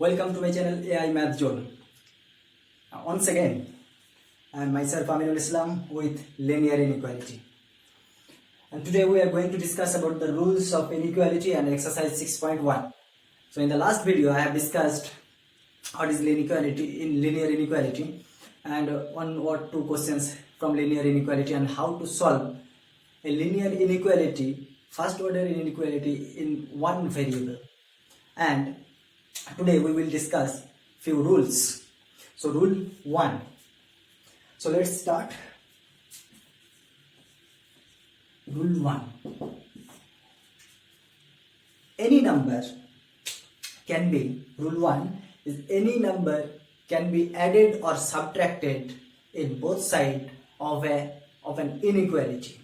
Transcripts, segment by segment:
Welcome to my channel aimathzone. Once again, I am myself Aminul Islam with linear inequality. And today we are going to discuss about the rules of inequality and exercise 6.1. So in the last video I have discussed what is linear inequality and one or two questions from linear inequality and how to solve a linear inequality, first order inequality in one variable. And today we will discuss few rules. So rule 1. So let's start. Rule 1. Any number can be, rule 1 is any number can be added or subtracted in both sides of an inequality.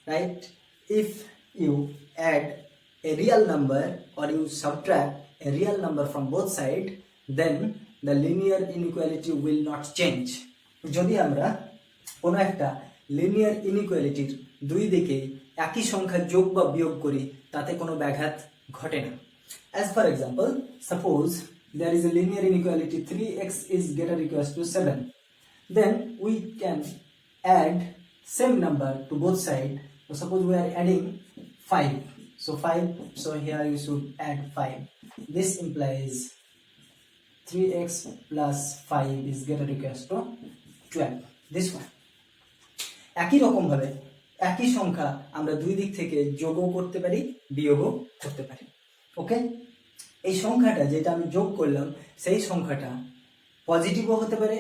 Right? If you add a real number or you subtract a real number from both sides, then the linear inequality will not change. যদি আমরা কোনো একটা linear ইনইকুয়ালিটির দুই দিকে একই সংখ্যা যোগ বা বিয়োগ করি তাতে কোনো ব্যাঘাত ঘটে না. As for example, suppose there is a linear inequality 3x is greater or equals to 7. Then we can add same number to both sides. So suppose we are adding 5. So 5, so here you should add 5. This implies 3x plus 5 is greater or equals to 12. This one. একই রকম ভাবে একই সংখ্যা আমরা দুই দিক থেকে যোগও করতে পারি বিয়োগও করতে পারি. ওকে, এই সংখ্যাটা যেটা আমি যোগ করলাম সেই সংখ্যাটা পজিটিভও হতে পারে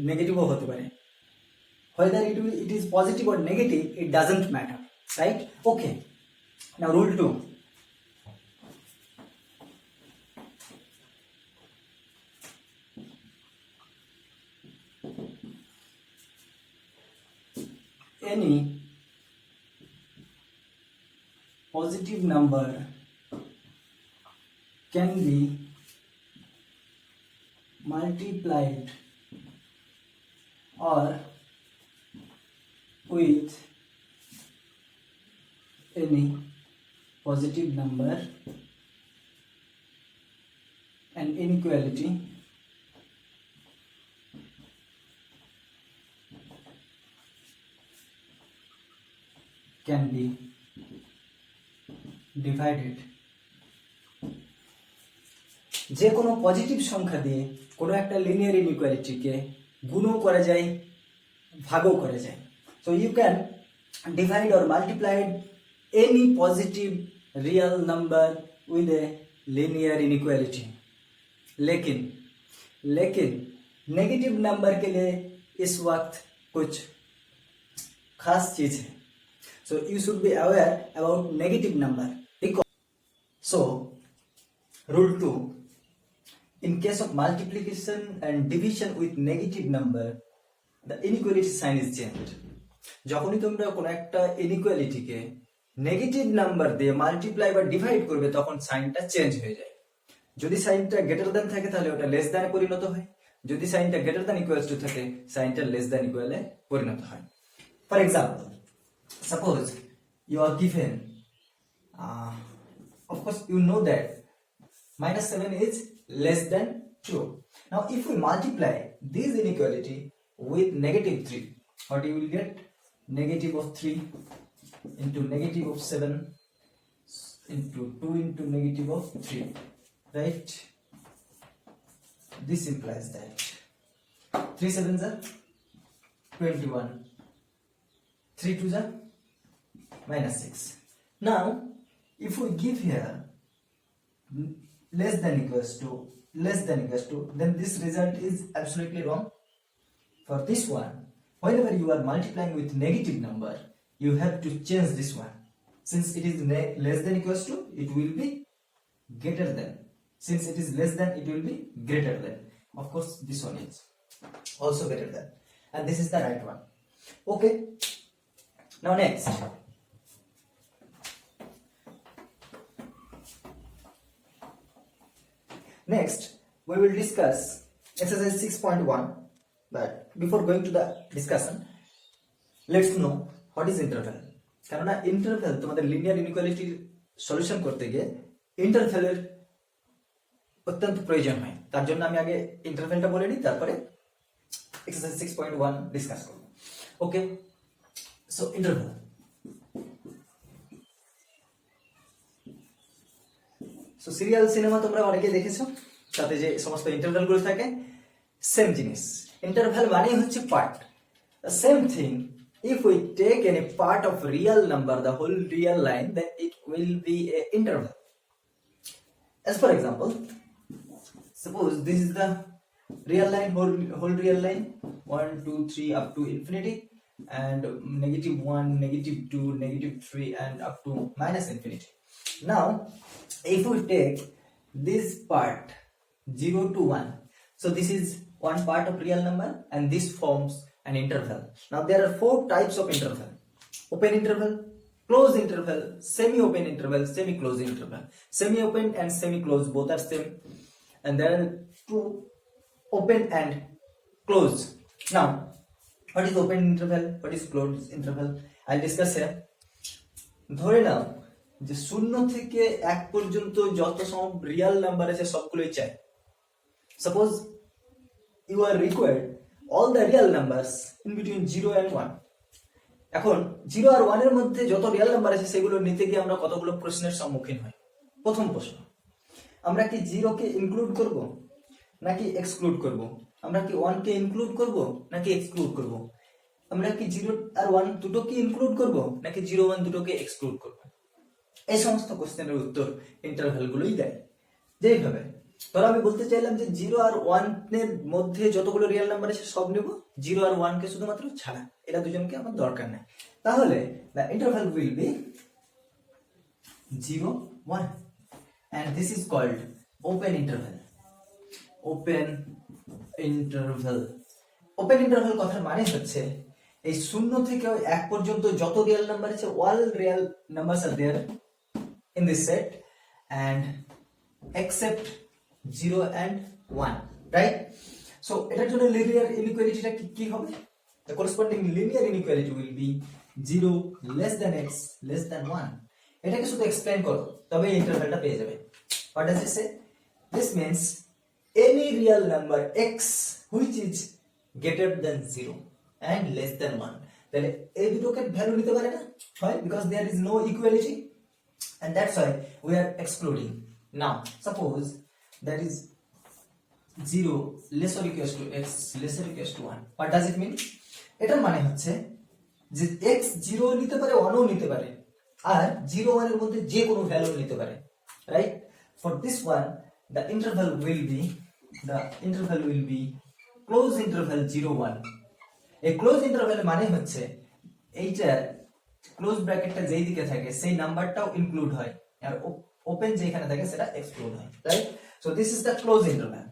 নেগেটিভও হতে পারে. Whether it is positive or negative, it doesn't matter, right? Okay. Now rule 2. Any positive number can be multiplied or with any positive number and inequality can be divided. যে কোনো পজিটিভ সংখ্যা দিয়ে কোনো একটা লিনিয়ার ইনইকুয়ালিটিকে গুণও করা যায় ভাগও করা যায়. So you can divide or multiply any positive real number with a linear inequality. लेकिन नेगेटिव नंबर के लिए इस वक्त कुछ खास चीज है. So you should be aware about negative number. So rule 2, in case of multiplication and division with negative number, the inequality sign is changed. যখনই তোমরা কোনো একটা ইনইকুয়ালিটিকে নেগেটিভ নাম্বার দিয়ে মাল্টিপ্লাই বা ডিভাইড করবে তখন সাইনটা চেঞ্জ হয়ে যায়. যদি সাইনটা গ্রেটার দ্যান থাকে তাহলে ওটা লেস দ্যানে পরিণত হয়. যদি সাইনটা গ্রেটার দ্যান ইকুয়ালস টু থাকে সাইনটা লেস দ্যান ইকুয়ালে পরিণত হয়. For example, suppose you are given of course you know that minus 7 is less than 2. Now if we multiply this inequality with negative 3, what you will get? Negative of 3 into negative of 7 into 2 into negative of 3, right? This implies that 3 7s are 21, 3 2s are minus 6. Now if we give here less than equals to, then this result is absolutely wrong. For this one, whenever you are multiplying with negative number, you have to change this one. Since it is less than equals to, it will be greater than. Since it is less than, it will be greater than. Of course, this one is also greater than. And this is the right one. Okay. Now next. Next, we will discuss exercise 6.1. But before going to the discussion, let's know what is interval. কেননা interval তোমাদের linear ইনইকুয়ালিটির solution করতে গিয়ে ইন্টারভ্যালের অত্যন্ত প্রয়োজন হয়। তার জন্য আমি আগে ইন্টারভ্যালটা বলে নিই, তারপরে এক্সারসাইজ 6.1 ডিসকাস করব। Okay, so interval. So serial cinema তোমরা অনেকেই দেখেছো, তাতে যে সমস্ত ইন্টারভ্যাল গুলো থাকে সেম জিনিস। ইন্টারভ্যাল মানে হচ্ছে part, same thing. If we take any part of real number, the whole real line, then it will be a interval. As for example, suppose this is the real line, whole real line, 1, 2, 3 up to infinity, and -1, -2, -3, and up to -infinity. Now, if we take this part 0 to 1, so this is one part of real number, and this forms an interval. Now there are 4 types of interval: open interval, closed interval, semi-open interval, semi-closed interval. Semi-open and semi-closed both are same, and there are 2: open and closed. Now, what is open interval? What is closed interval? I'll discuss here. ধরে নাও যে 0 থেকে 1 পর্যন্ত যত সব real number আছে সবগুলোই চাই। Suppose you are required all the real numbers in between 0 and 1. এখন 0 আর 1 এর মধ্যে যত রিয়েল নাম্বার আছে সেগুলো নিতে গিয়ে আমরা কতগুলো প্রশ্নের সম্মুখীন হই। প্রথম প্রশ্ন, আমরা কি 0 কে ইনক্লুড করব নাকি এক্সক্লুড করব? আমরা কি 1 কে ইনক্লুড করব নাকি এক্সক্লুড করব? আমরা কি 0 আর 1 দুটোকে ইনক্লুড করব নাকি 0, 1 দুটোকে এক্সক্লুড করব? এই সমস্ত কোশ্চেনের উত্তর ইন্টারভ্যাল গুলোই দেয়। যেইভাবে ধরো আমি বলতে চাইলাম যে 0 আর 1 এর মধ্যে যতগুলো রিয়েল নাম্বার আছে সব নেব, 0 আর 1 কে শুধুমাত্র ছাড়া, এরা দুজনকে আমার দরকার নেই। তাহলে the interval will be 0, 1, and this is called open interval. Open interval. Open interval কথার মানে হচ্ছে এই 0 থেকে 1 পর্যন্ত যত রিয়েল নাম্বার আছে all real numbers are there in this set, and except 0 and 1, right? So এটার জন্য লিনিয়ার ইনইকুয়ালিটিটা কি হবে? The corresponding linear inequality will be 0 less than x less than 1. এটাকে শুধু এক্সপ্লেইন করো তবে ইন্টারভ্যালটা পেয়ে যাবে। What does it say? This means any real number x which is greater than 0 and less than 1. তাহলে এই দুটোকে ভ্যালু নিতে পারে না, হয় because there is no equality, and that's why we are excluding. Now suppose that is 0 less or equals to x less or equals to 1. What does it mean? এটার মানে হচ্ছে যে x 0 নিতে পারে 1 ও নিতে পারে, আর 0, 1 এর মধ্যে যে কোনো ভ্যালু নিতে পারে, right? For this one the interval will be closed interval 0, 1. এই ক্লোজ ইন্টারভ্যাল মানে হচ্ছে এইটা ক্লোজ ব্র্যাকেটটা যেই দিকে থাকে সেই নাম্বারটাও ইনক্লুড হয়, আর ওপেন যেখানে থাকে সেটা এক্সক্লুড হয়, right? So this is the closed interval.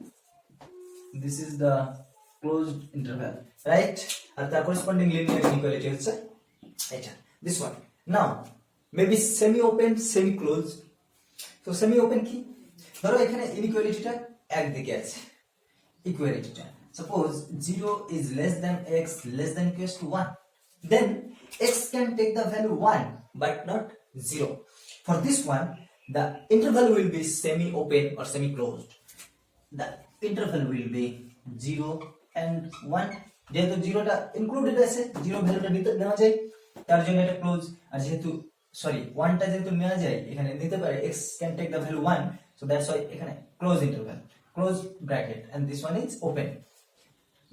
This is the closed interval, right? And the corresponding linear inequality হচ্ছে এটা, this one. Now maybe semi open, semi closed. So semi open কি? ধরো এখানে ইনইকুয়ালিটিটা একদিকে আছে, ইকুয়ালিটিটা suppose 0 is less than x less than equals to 1, then x can take the value 1 but not 0. For this one the interval will be semi open or semi closed. The interval will be 0 and 1. যেহেতু 0টা included আছে, 0 ভ্যালুটা নিতে নেওয়া যায়, তার জন্য এটা close. আর যেহেতু 1টা যেহেতু নেওয়া যায় এখানে নিতে পারে, x can take the value 1, so that's why এখানে close interval, close bracket, and this one is open.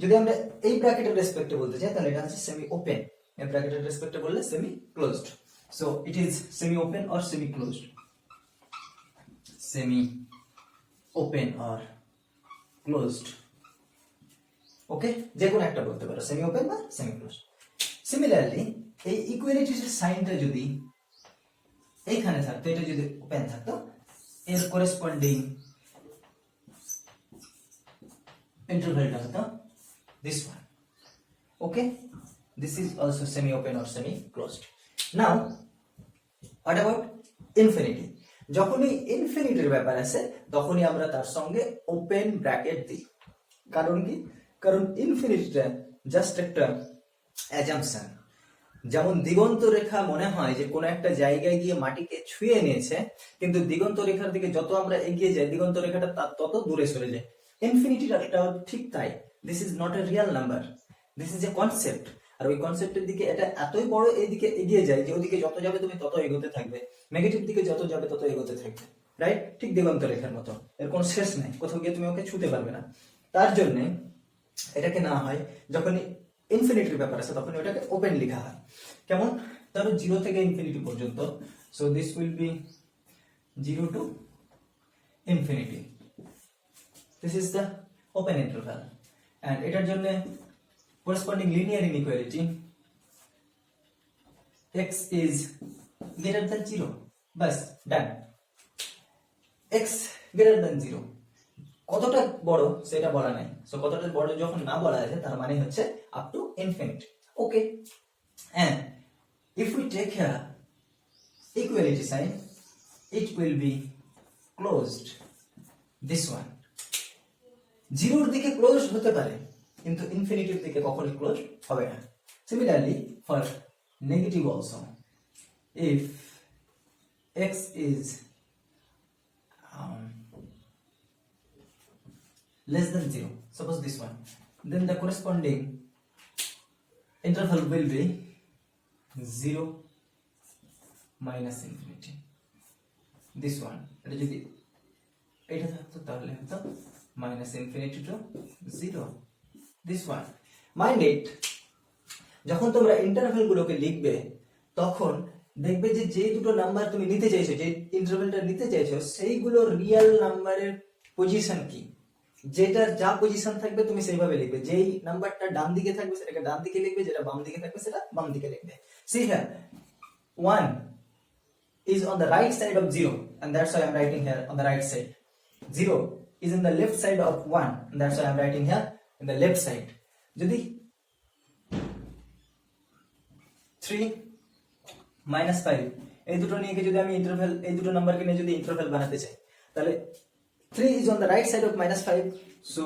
যদি আমরা এই ব্র্যাকেটের রেসপেক্টে বলতে চাই তাহলে এটা হচ্ছে সেমি ওপেন, এই ব্র্যাকেটের রেসপেক্টে বললে semi closed. So it is semi open or semi closed, semi open or closed, okay? যে কোনো একটা বলতে পারো, সেমি ওপেন বা সেমি ক্লোজড। সিমিলারলি এই ইকুয়ালিটির সাইনটা যদি এইখানে থাকতো, এটা যদি ওপেন থাকতো, এর করেসপন্ডিং ইন্টারভ্যালটা হতো this one, okay? This is also semi open or semi closed. Now what about infinity? যখনই ইনফিনিটির ব্যাপার আছে তখনই আমরা তার সঙ্গে ওপেন ব্র্যাকেট দিই। কারণ কি? কারণ ইনফিনিটিটা জাস্ট একটা অ্যাজাম্পশন, যেমন দিগন্ত রেখা মনে হয় যে কোনো একটা জায়গায় গিয়ে মাটিকে ছুঁয়ে নিয়েছে, কিন্তু দিগন্ত রেখার দিকে যত আমরা এগিয়ে যাই দিগন্ত রেখাটা তার তত দূরে সরে যায়। ইনফিনিটিটাও ঠিক তাই। This is not a real number, this is a concept. আর ওই কনসেপ্টের দিকে এটা এতই বড় এইদিকে এগিয়ে যায় যে ওদিকে যত যাবে তুমি তত এগোতে থাকবে, নেগেটিভ দিকে যত যাবে তত এগোতে থাকবে, রাইট? ঠিক দিগন্ত রেখার মতো, এর কোনো শেষ নাই, কোথাও গিয়ে তুমি ওকে ছুঁতে পারবে না। তার জন্য এটাকে না হয় যখন ইনফিনিটির ব্যাপার আছে তখন ওটাকে ওপেন লেখা হয়। কেমন? ধরো 0 থেকে ইনফিনিটি পর্যন্ত, so this will be 0 to infinity. This is the open interval, and এটার জন্য corresponding linear inequality x is greater than 0. Bus, done. x greater than 0 কতটা বড় সেটা বলা নাই, সো কতটা বড় যখন না বলা আছে তার মানে হচ্ছে up to infinity. Okay, and if we take a equality sign, it will be closed. This one 0 এর দিকে ক্লোজ হতে পারে কিন্তু ইনফিনিটির দিকে কখনোই ক্লোজ হবে না। Similarly for negative also, if x is less than 0, suppose this one, then the corresponding interval will be 0 minus infinity. This one, এটা যদি এটা থাকতো তাহলে হতো minus infinity to 0. This one, mind it, যখন তোমরা ইন্টারভ্যাল গুলোকে লিখবে তখন দেখবে যে যে দুটো নাম্বার তুমি নিতে চাইছো, যে ইন্টারভ্যালটা নিতে চাইছো, সেইগুলো রিয়েল নাম্বারের পজিশন কি, যেটার যা পজিশন থাকবে তুমি সেইভাবে লিখবে। যেই নাম্বারটা ডান দিকে থাকবে সেটাকে ডান দিকে লিখবে, যেটা বাম দিকে থাকবে সেটা বাম দিকে লিখবে। See here, 1 is on the right side of 0, and that's why I'm writing here on the right side. 0 is in the left side of 1, and that's why I'm writing here in the left side. যদি 3 minus 5 এই দুটো নিয়ে যদি আমি interval, এই দুটো নাম্বারকে নিয়ে যদি ইন্টারভ্যাল বানাতে চাই, তাহলে 3 is on the right side of minus 5, so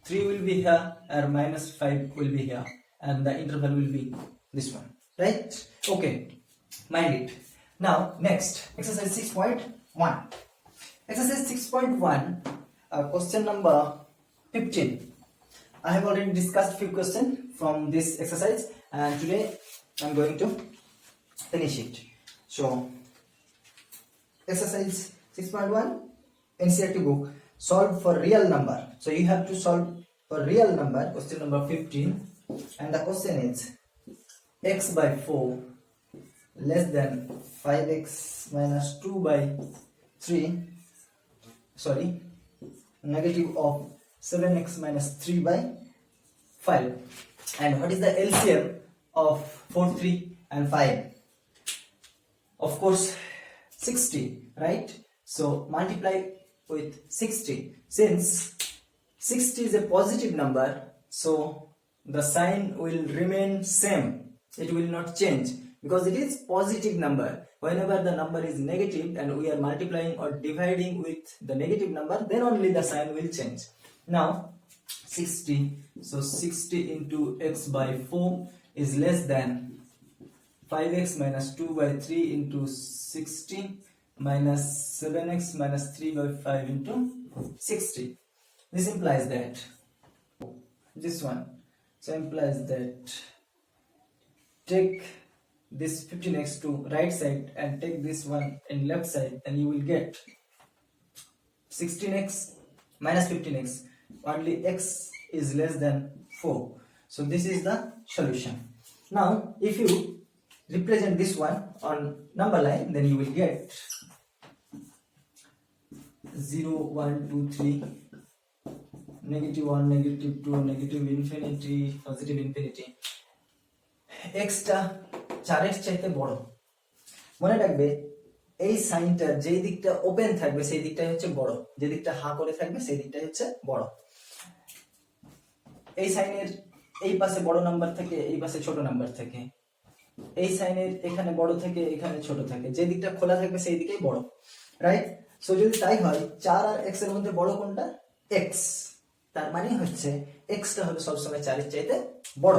3 will be here and minus 5 will be here, and the interval will be this one, right? Okay, mind it. Now next, exercise 6.1. Exercise 6.1, question number 15. I have already discussed few questions from this exercise, and today I'm going to finish it. So exercise 6.1, NCERT book, solve for real number. So you have to solve for real number, question number 15, and the question is x by 4 less than 5x minus 2 by 3, sorry, negative of 7x minus 3 by 5, and what is the LCM of 4, 3 and 5? Of course 60, right? So multiply with 60. Since 60 is a positive number, so the sign will remain same, it will not change, because it is positive number. Whenever the number is negative and we are multiplying or dividing with the negative number, then only the sign will change. Now 60, so 60 into x by 4 is less than 5x minus 2 by 3 into 60 minus 7x minus 3 by 5 into 60. This implies that this one, so implies that take this 15x to right side and take this one in left side, and you will get 16x minus 15x, only x is less than 4. So this is the solution. Now if you represent this one on number line, then you will get 0, 1, 2, 3, negative 1, negative 2, negative infinity, positive infinity. x টা 4x চাইতে বড়। মনে রাখবে এই সাইনটা যেই দিকটা open থাকবে সেই দিকটাই হচ্ছে বড়, যে দিকটা হা করে থাকবে সেই দিকটাই হচ্ছে বড়। এই সাইনের এই পাশে বড় নাম্বার থাকে, এই পাশে ছোট নাম্বার থাকে, এই সাইনের এখানে বড় থেকে এখানে ছোট থাকে, যে দিকটা খোলা থাকবে সেই দিকেই বড়, রাইট? সো যদি তাই হয় 4 আর x এর মধ্যে বড় কোনটা? x, তার মানে হচ্ছে x টা হবে সবসময় 4 এর চাইতে বড়।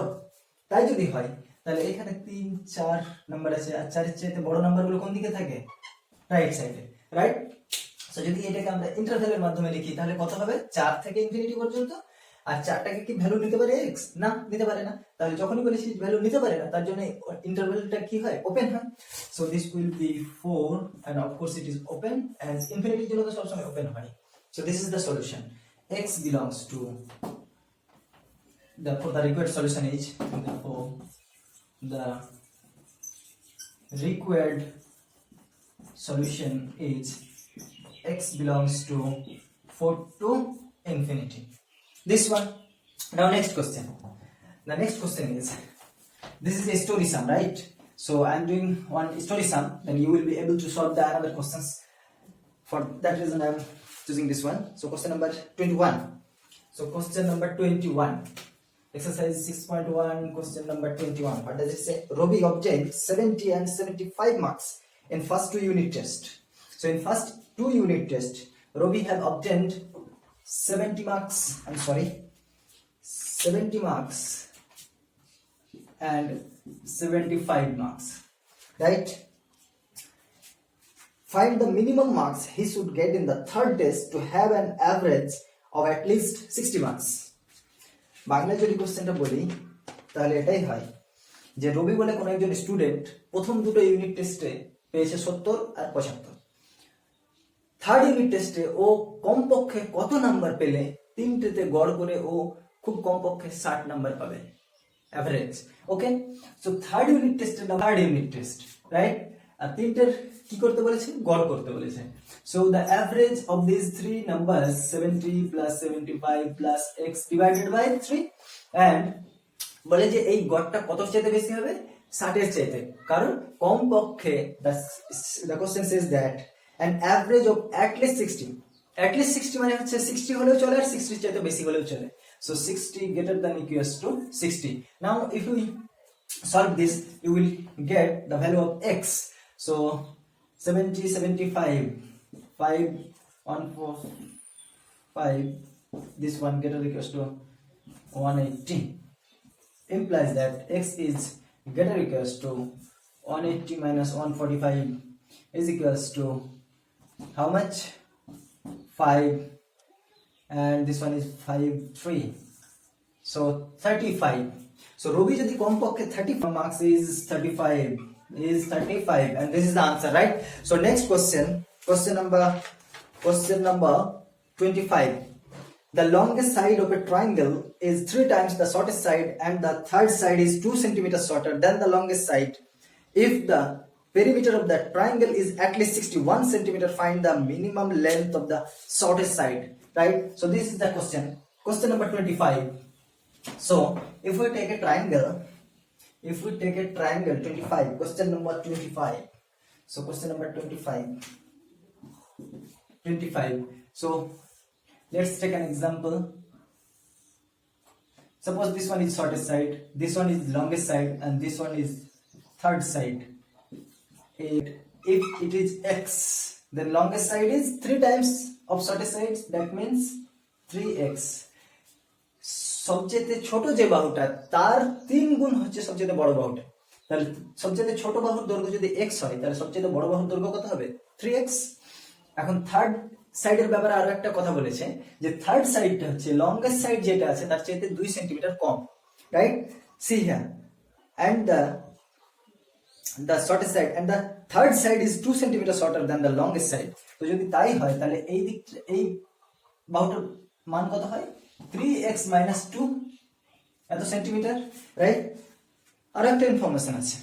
তাই যদি হয় তাহলে এখানে 3 4 নাম্বার আছে, আর 4 এর চাইতে বড় নাম্বারগুলো কোন দিকে থাকে? রাইট সাইডে, রাইট? সো যদি এটাকে আমরা ইন্টারভ্যালের মাধ্যমে লিখি তাহলে কত হবে? 4 থেকে ইনফিনিটি পর্যন্ত। আর 4টাকে কি ভ্যালু নিতে পারে x? না, নিতে পারে না। তাহলে যখনই বলেছি ভ্যালু নিতে পারে না, তার জন্য ইন্টারভ্যালটা কি হয়? ওপেন হয়। So this will be 4 and of course it is open, and ইনফিনিটির জন্য তো সব সময় ওপেন হয়। So this is the solution. x belongs to therefore the required solution is, therefore the required solution is x belongs to 4 to infinity. This one. Now next question. The next question is, this is a story sum, right? So I am doing one story sum, then you will be able to solve the other questions. For that reason I am choosing this one. So question number 21. So question number 21. Exercise 6.1, question number 21. What does it say? Robbie obtained 70 and 75 marks in first 2 unit test. So in first 2 unit test, Robbie have obtained 70 marks, 70 marks and 75 marks, right? Find the minimum marks he should get in the third test to have an average of at least 60 marks. Bangla যদি কোশ্চেনটা বলি তাহলে এটাই হয় যে রবি বলে কোন একজন স্টুডেন্ট প্রথম দুটো ইউনিট টেস্টে পেয়েছে 70 আর 75। থার্ড ইউনিট টেস্টে ও কমপক্ষে কত নাম্বার পেলে তিনটেতে গড় করে ও খুব কমপক্ষে 60 নাম্বার পাবে, average. Okay, so third unit test, right? আর তিনটের কি করতে বলেছে? গড় করতে বলেছে। So the average of this three numbers 70 plus 75 plus x divided by 3, and বলে যে এই গড়টা কত চাইতে বেশি হবে? 60 এর চাইতে, কারণ কমপক্ষে the question says that an average of at least 60 মানে হচ্ছে 60 হলেও চলে আর 60 চাইতে বেশি হলেও চলে। So 60 greater than equals to 60. Now if we solve this, you will get the value of x. So 70, 75, 5, 1, 4, 5, this one greater than equals to 180. Implies that x is greater than equals to 180 minus 145 is equals to how much? 5, and this one is 5, 3. So 35. So Robi যদি কমপক্ষে 35 marks is 35, and this is the answer, right? So next question number 25. The longest side of a triangle is 3 times the shortest side, and the third side is 2 centimeters shorter than the longest side. If the perimeter of the triangle is at least 61 centimeter, find the minimum length of the shortest side, right? So this is the question number 25. So if we take a triangle 25, question number 25. So question number 25. So let's take an example. Suppose this one is shortest side, this one is longest side, and this one is third side. If it is x, then longest side is 3 times of shortest side, that means 3x. সবচেয়ে ছোট যে বাহুটা তার 3 গুণ হচ্ছে সবচেয়ে বড় বাহুটা। তাহলে সবচেয়ে ছোট বাহুর দৈর্ঘ্য যদি x হয়, তাহলে সবচেয়ে বড় বাহুর দৈর্ঘ্য কত হবে? 3x। এখন থার্ড সাইডের ব্যাপারে আরো একটা কথা বলেছে যে থার্ড সাইডটা হচ্ছে লংগেস্ট সাইড যেটা আছে তার চাইতে 2 centimetre com, right? C here, and the shortest side and the third side is 2 centimeters shorter than the longest side. তো যদি তাই হয় তাহলে এই বাহুটার মান কত হয়? 3x minus 2 এত সেন্টিমিটার, রাইট? আর একটা ইনফরমেশন আছে,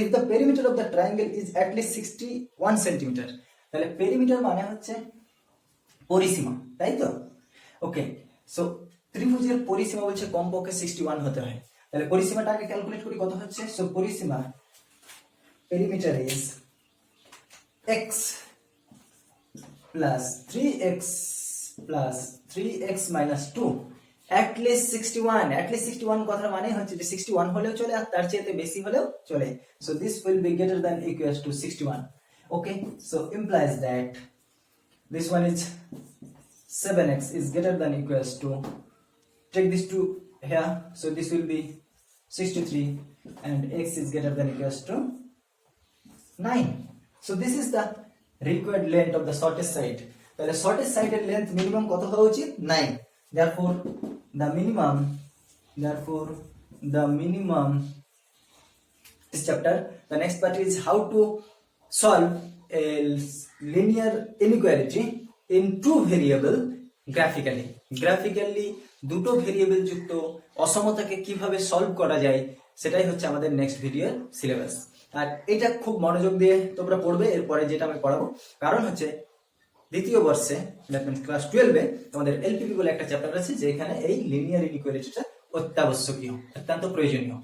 if the perimeter of the triangle is at least 61 centimeter, তাহলে পেরিমিটার মানে হচ্ছে পরিসীমা, তাই তো? ওকে, সো ত্রিভুজের পরিসীমা বলছে কমপক্ষে 61 হতে হয়। তাহলে পরিসীমাটাকে ক্যালকুলেট করি, কত হচ্ছে? সো পরিসীমা perimeter is x plus 3x minus 2 at least 61 কথার মানে হচ্ছে যে 61 হলেও চলে আর তার চেয়ে বেশি হলেও চলে। So this will be greater than equals to 61. Okay, so implies that this one is 7x is greater than equals to, take this 2 here, so this will be 63 and x is greater than equals to 9. So this is the required length of the shortest side. তাহলে shortest side এর length minimum কত হওয়া উচিত? 9. Therefore the minimum this chapter, the next part is how to solve a linear inequality in two variable graphically দুটো variable যুক্ত অসমতাকে কিভাবে solve করা যায় সেটাই হচ্ছে আমাদের নেক্সট ভিডিওর সিলেবাস। আর এটা খুব মনোযোগ দিয়ে তোমরা পড়বে এরপরে যেটা আমি পড়াবো, কারণ হচ্ছে দ্বিতীয় বর্ষে দ্যাট মিন্স ক্লাস 12-এ তোমাদের এলপিপি বলে একটা চ্যাপ্টার আছে যেখানে এই লিনিয়ার ইনইকুয়ালিটিটা অত্যাবশ্যকীয়, অত্যন্ত প্রয়োজনীয়।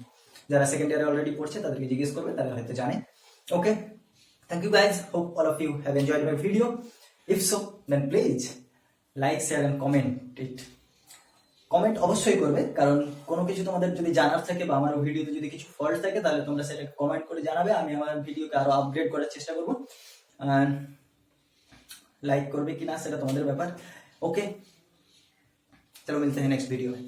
যারা সেকেন্ড ইয়ারে অলরেডি পড়ছে তাদেরকে জিজ্ঞেস করবে, তারা হয়তো জানে। Okay, thank you guys, hope all of you have enjoyed my video. If so then please like, share and comment it. Comment অবশ্যই করবে, কারণ কোনো কিছু তোমাদের যদি জানার থাকে বা আমার ভিডিওতে যদি কিছু ফল্ট থাকে তাহলে তোমরা সেটা কমেন্ট করে জানাবে, আমি আমার ভিডিওকে আরো আপগ্রেড করার চেষ্টা করবো। লাইক করবে কিনা সেটা তোমাদের ব্যাপার। ओके, चलो मिलते हैं नेक्स्ट वीडियो में।